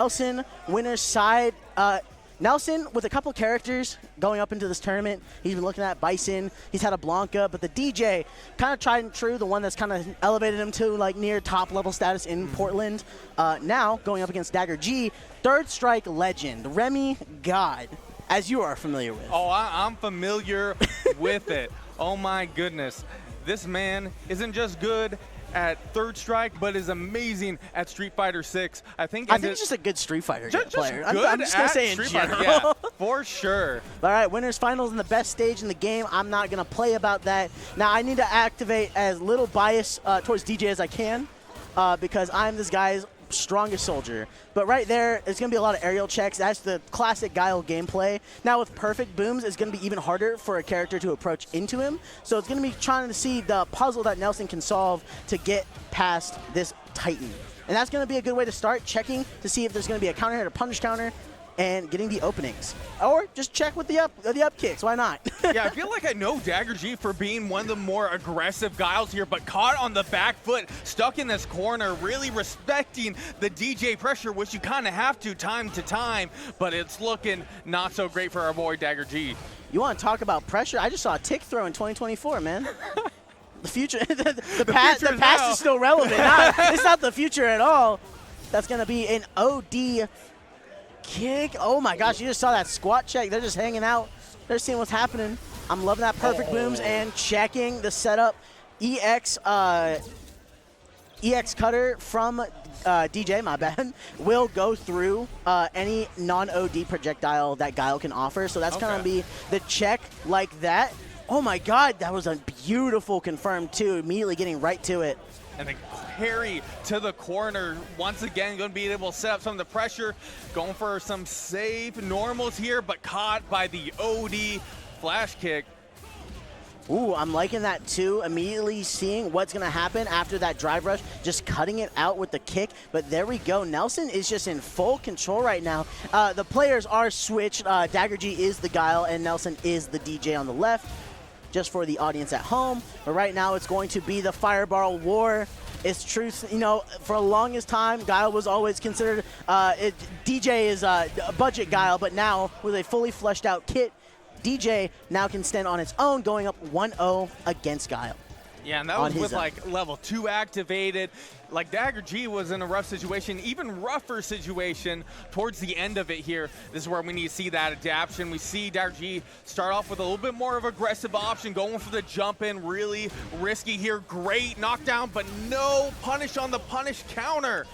Nelson, winner's side. Nelson, with a couple characters going up into this tournament, he's been looking at Bison, he's had a Blanca, but the DJ, kind of tried and true, the one that's kind of elevated him to like near top level status in Portland. Now, going up against Dagger G, third strike legend, Remy God, as you are familiar with. Oh, I'm familiar with it. Oh my goodness. This man isn't just good at third strike, but is amazing at Street Fighter 6. I think he's just a good Street Fighter player. Good I'm just going to say in general. Yeah, for sure. All right, winners finals in the best stage in the game. I'm not going to play about that. Now, I need to activate as little bias towards DJ as I can because I'm this guy's strongest soldier. But right there, it's going to be a lot of aerial checks. That's the classic Guile gameplay. Now with perfect booms, it's going to be even harder for a character to approach into him. So it's going to be trying to see the puzzle that Nelson can solve to get past this Titan. And that's going to be a good way to start, checking to see if there's going to be a counter hit or punish counter and getting the openings. Or just check with the up kicks. Why not? Yeah, I feel like I know Dagger G for being one of the more aggressive Guiles here, but caught on the back foot, stuck in this corner, really respecting the DJ pressure, which you kind of have to time, but it's looking not so great for our boy Dagger G. You want to talk about pressure? I just saw a tick throw in 2024, man. The future, the past is still relevant. It's not the future at all. That's going to be an OD kick. Oh my gosh, you just saw that squat check. They're just hanging out. They're seeing what's happening. I'm loving that perfect booms and checking the setup. EX cutter from DJ, my bad, will go through any non-OD projectile that Guile can offer. So that's going to be the check like that. Oh my god, that was a beautiful confirm too, immediately getting right to it. And then carry to the corner. Once again, going to be able to set up some of the pressure. Going for some safe normals here, but caught by the OD flash kick. Ooh, I'm liking that too. Immediately seeing what's going to happen after that drive rush, just cutting it out with the kick. But there we go. Nelson is just in full control right now. The players are switched. Dagger G is the Guile, and Nelson is the DJ on the left. Just for the audience at home. But right now it's going to be the Fireball War. It's true, you know, for the longest time, Guile was always considered, DJ is a budget Guile, but now with a fully fleshed out kit, DJ now can stand on its own, going up 1-0 against Guile. Yeah, and that was with like level 2 activated. Like Dagger G was in a rough situation, even rougher situation towards the end of it here. This is where we need to see that adaptation. We see Dagger G start off with a little bit more of aggressive option, going for the jump in, really risky here. Great knockdown, but no punish on the punish counter.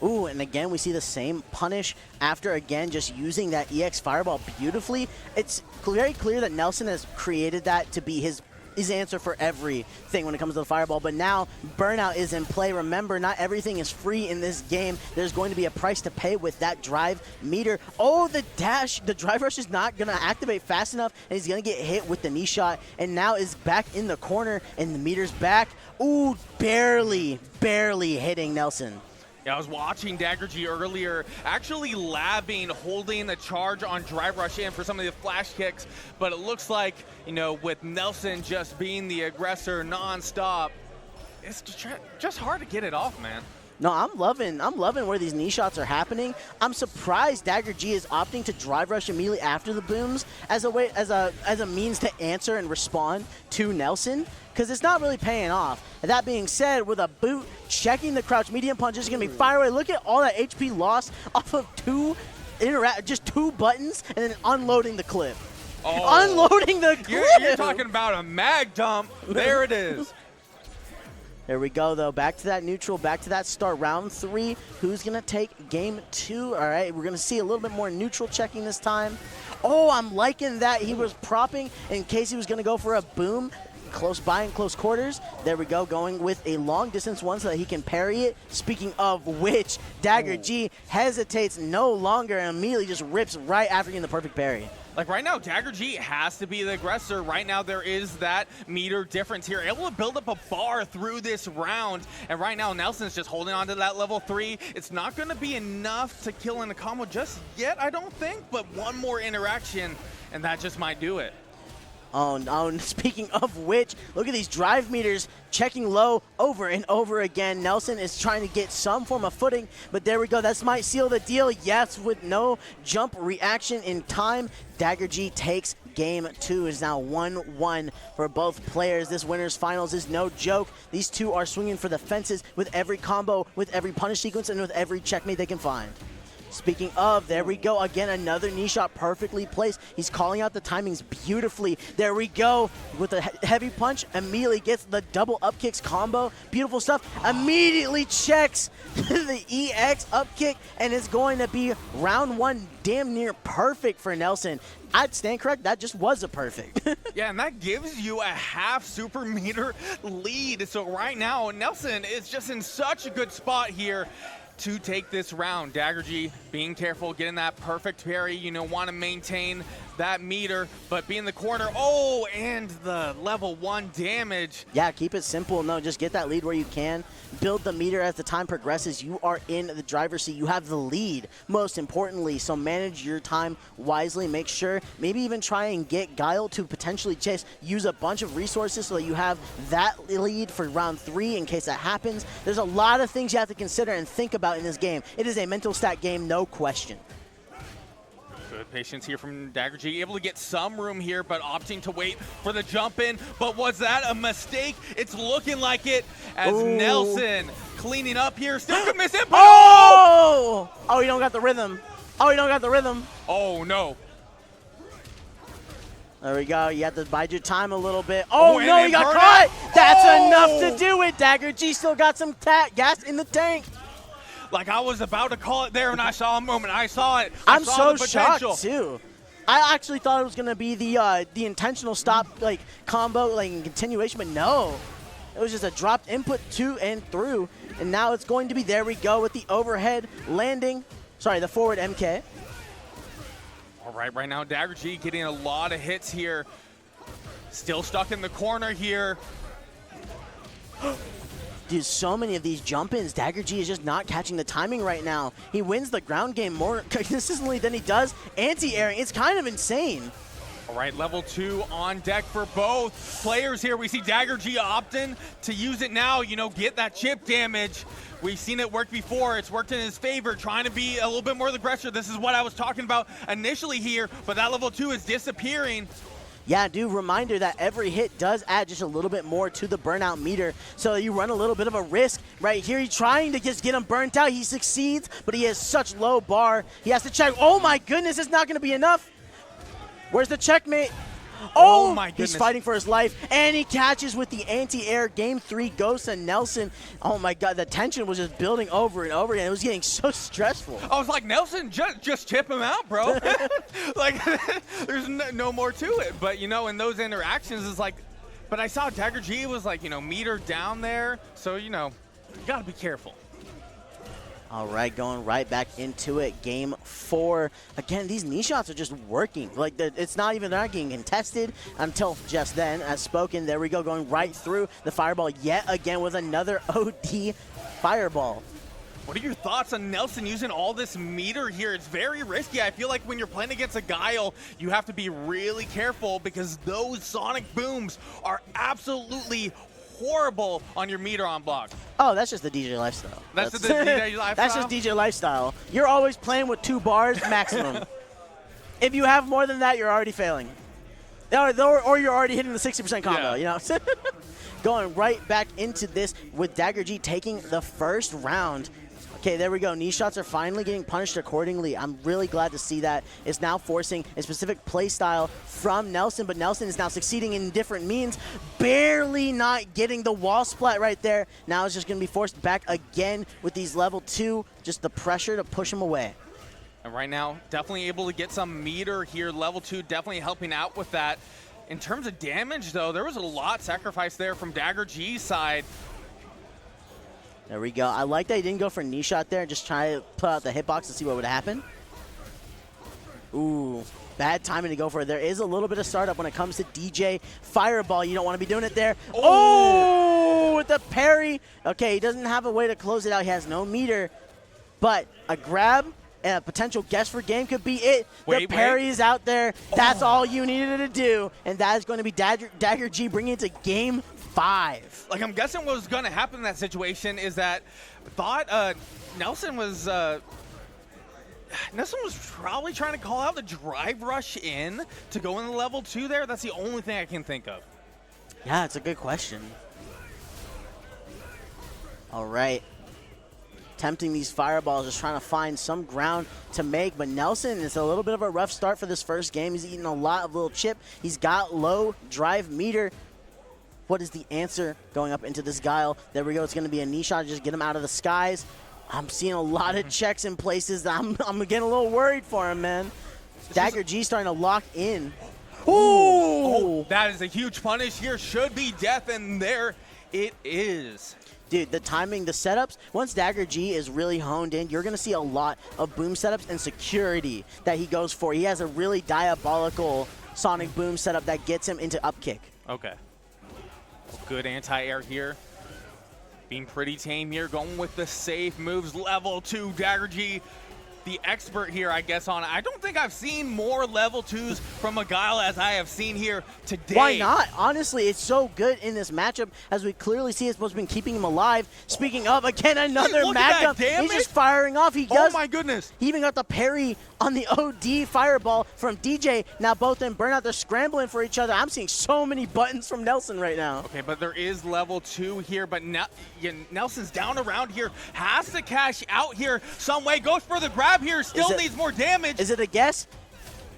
Ooh, and again, we see the same punish after, again, just using that EX Fireball beautifully. It's very clear that Nelson has created that to be his answer for everything when it comes to the Fireball, but now Burnout is in play. Remember, not everything is free in this game. There's going to be a price to pay with that drive meter. Oh, the dash, the drive rush is not going to activate fast enough, and he's going to get hit with the knee shot, and now is back in the corner, and the meter's back. Ooh, barely hitting Nelson. Yeah, I was watching Dagger G earlier, actually labbing, holding the charge on drive rush in for some of the flash kicks, but it looks like, you know, with Nelson just being the aggressor nonstop, it's just hard to get it off, man. No, I'm loving where these knee shots are happening. I'm surprised Dagger G is opting to drive rush immediately after the booms as a means to answer and respond to Nelson, because it's not really paying off. And that being said, with a boot, checking the crouch medium punch is going to be fire away. Look at all that HP lost off of just two buttons, and then unloading the clip. Oh. Unloading the clip! You're talking about a mag dump. There it is. There we go, though. Back to that neutral, back to that start. Round 3, who's going to take game 2? All right, we're going to see a little bit more neutral checking this time. Oh, I'm liking that. He was propping in case he was going to go for a boom close by in close quarters. There we go, going with a long distance one so that he can parry it. Speaking of which, Dagger G hesitates no longer and immediately just rips right after getting the perfect parry. Like right now, Dagger G has to be the aggressor. Right now, there is that meter difference here. Able to build up a bar through this round. And right now, Nelson's just holding on to that level 3. It's not going to be enough to kill in the combo just yet, I don't think. But one more interaction, and that just might do it. Oh, no, speaking of which, look at these drive meters checking low over and over again. Nelson is trying to get some form of footing, but there we go. That might seal the deal. Yes, with no jump reaction in time, Dagger G takes game 2. Is now 1-1 for both players. This winner's finals is no joke. These two are swinging for the fences with every combo, with every punish sequence, and with every checkmate they can find. Speaking of, there we go. Again, another knee shot perfectly placed. He's calling out the timings beautifully. There we go. With a heavy punch, immediately gets the double up kicks combo. Beautiful stuff. Immediately checks the EX up kick, and it's going to be round 1 damn near perfect for Nelson. I'd stand correct. That just was a perfect. Yeah, and that gives you a half super meter lead. So right now, Nelson is just in such a good spot here to take this round. Dagger G being careful, getting that perfect parry. You know, want to maintain that meter, but be in the corner. Oh, and the level 1 damage. Yeah, keep it simple. No, just get that lead where you can. Build the meter as the time progresses. You are in the driver's seat. You have the lead, most importantly. So manage your time wisely. Make sure, maybe even try and get Guile to potentially just use a bunch of resources so that you have that lead for round 3 in case that happens. There's a lot of things you have to consider and think about in this game. It is a mental stat game, no question. Good patience here from Dagger G, able to get some room here, but opting to wait for the jump in. But was that a mistake? It's looking like it as Nelson cleaning up here. Still could miss it, but oh! Oh, you don't got the rhythm. Oh, you don't got the rhythm. Oh, no. There we go. You have to bide your time a little bit. Oh, no, he got caught. That's enough to do it. Dagger G still got some gas in the tank. Like, I was about to call it there when I saw a moment. I saw it. I'm so shocked, too. I actually thought it was going to be the intentional stop, like, combo, like, continuation, but no. It was just a dropped input to and through, and now it's going to be, there we go, with the overhead landing. Sorry, the forward MK. All right now, Dagger G getting a lot of hits here. Still stuck in the corner here. Dude, so many of these jump-ins, Dagger G is just not catching the timing right now. He wins the ground game more consistently than he does anti-airing. It's kind of insane. All right, level 2 on deck for both players here. We see Dagger G opting to use it now, you know, get that chip damage. We've seen it work before. It's worked in his favor, trying to be a little bit more the aggressor. This is what I was talking about initially here, but that level 2 is disappearing. Yeah, dude, reminder that every hit does add just a little bit more to the burnout meter, so you run a little bit of a risk right here. He's trying to just get him burnt out. He succeeds, but he has such low bar. He has to check. Oh, my goodness, it's not going to be enough. Where's the checkmate? Oh, my goodness. He's fighting for his life, and he catches with the anti-air. Game 3 goes to Nelson. Oh, my God, the tension was just building over and over again. It was getting so stressful. I was like, Nelson, just chip him out, bro. Like, there's no more to it. But, you know, in those interactions, it's like, but I saw Dagger G was like, you know, meter down there. So, you know, you got to be careful. All right, going right back into it. Game 4. Again, these knee shots are just working. Like, it's not even, they're not getting contested until just then. As spoken, there we go, going right through the fireball yet again with another OD fireball. What are your thoughts on Nelson using all this meter here? It's very risky. I feel like when you're playing against a Guile, you have to be really careful because those sonic booms are absolutely horrible on your meter on block. Oh, that's just the DJ lifestyle. That's the DJ lifestyle? That's just DJ lifestyle. You're always playing with 2 bars maximum. If you have more than that, you're already failing. Or you're already hitting the 60% combo, you know? Going right back into this with Dagger G taking the first round. Okay, there we go. Knee shots are finally getting punished accordingly. I'm really glad to see that. It's now forcing a specific play style from Nelson, but Nelson is now succeeding in different means. Barely not getting the wall splat right there. Now it's just going to be forced back again with these level 2, just the pressure to push him away. And right now, definitely able to get some meter here. Level 2 definitely helping out with that. In terms of damage, though, there was a lot sacrificed there from Dagger G's side. There we go. I like that he didn't go for a knee shot there and just try to put out the hitbox to see what would happen. Ooh, bad timing to go for it. There is a little bit of startup when it comes to DJ Fireball. You don't want to be doing it there. Oh, with the parry. Okay, he doesn't have a way to close it out. He has no meter, but a grab a potential guess for game could be it. Wait, the parry is out there. That's all you needed to do, and that is going to be Dagger G bringing it to game 5. Like, I'm guessing what was going to happen in that situation is that Nelson was probably trying to call out the drive rush in to go in the level 2 there. That's the only thing I can think of. Yeah, it's a good question. All right. Tempting these fireballs, just trying to find some ground to make. But Nelson, it's a little bit of a rough start for this first game. He's eating a lot of little chip. He's got low drive meter. What is the answer going up into this Guile? There we go. It's going to be a knee shot to just get him out of the skies. I'm seeing a lot of checks in places that I'm getting a little worried for him, man. Dagger G starting to lock in. Ooh! Oh, that is a huge punish here. Should be death, and there it is. Dude, the timing, the setups, once Dagger G is really honed in, you're going to see a lot of boom setups and security that he goes for. He has a really diabolical sonic boom setup that gets him into up kick. Okay. Good anti-air here. Being pretty tame here, going with the safe moves. Level 2, Dagger G, the expert here, I guess, on it. I don't think I've seen more level 2s from a Guile as I have seen here today. Why not? Honestly, it's so good in this matchup, as we clearly see it's supposed to be keeping him alive. Speaking of, again, another Magnum. He's just firing off. He does. Oh, my goodness. He even got the parry on the OD fireball from Deejay. Now both in burnout, they're scrambling for each other. I'm seeing so many buttons from Nelson right now. Okay, but there is level 2 here, but Nelson's down around here, has to cash out here some way, goes for the grab here, still needs more damage. Is it a guess?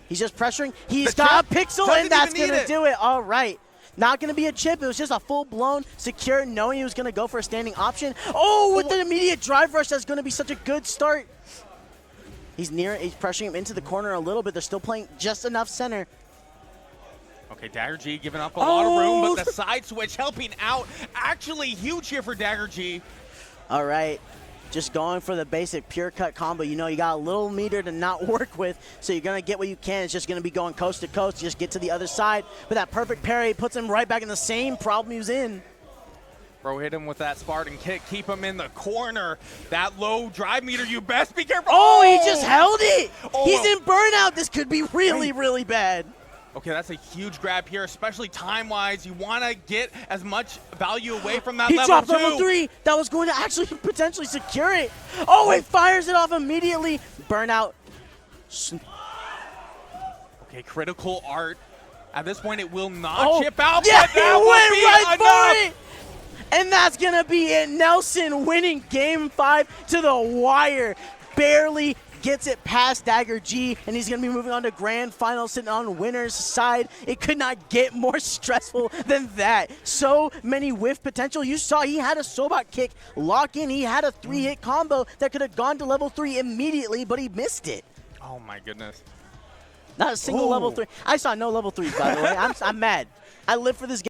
He's just pressuring. He's got a pixel, and that's going to do it. All right. Not going to be a chip. It was just a full-blown secure, knowing he was going to go for a standing option. Oh, with the immediate drive rush, that's going to be such a good start. He's pressuring him into the corner a little bit. They're still playing just enough center. Okay, Dagger G giving up a lot of room, but the side switch helping out. Actually huge here for Dagger G. All right. Just going for the basic pure cut combo. You know, you got a little meter to not work with, so you're going to get what you can. It's just going to be going coast to coast. Just get to the other side. But that perfect parry puts him right back in the same problem he was in. Bro, hit him with that Spartan kick. Keep him in the corner. That low drive meter, you best be careful. Oh, he just held it. He's in burnout. This could be really, really bad. Okay, that's a huge grab here, especially time-wise. You want to get as much value away from that He level 2. dropped level 3. That was going to actually potentially secure it. Oh, it fires it off immediately. Burnout. Okay, critical art. At this point, it will not chip out, yeah, but that went right for it. And that's going to be it. Nelson winning game 5 to the wire. Barely gets it past Dagger G, and he's going to be moving on to grand final, sitting on winner's side. It could not get more stressful than that. So many whiff potential. You saw he had a Sobot kick lock in. He had a 3-hit combo that could have gone to level 3 immediately, but he missed it. Oh, my goodness. Not a single level 3. I saw no level 3s, by the way. I'm mad. I live for this game.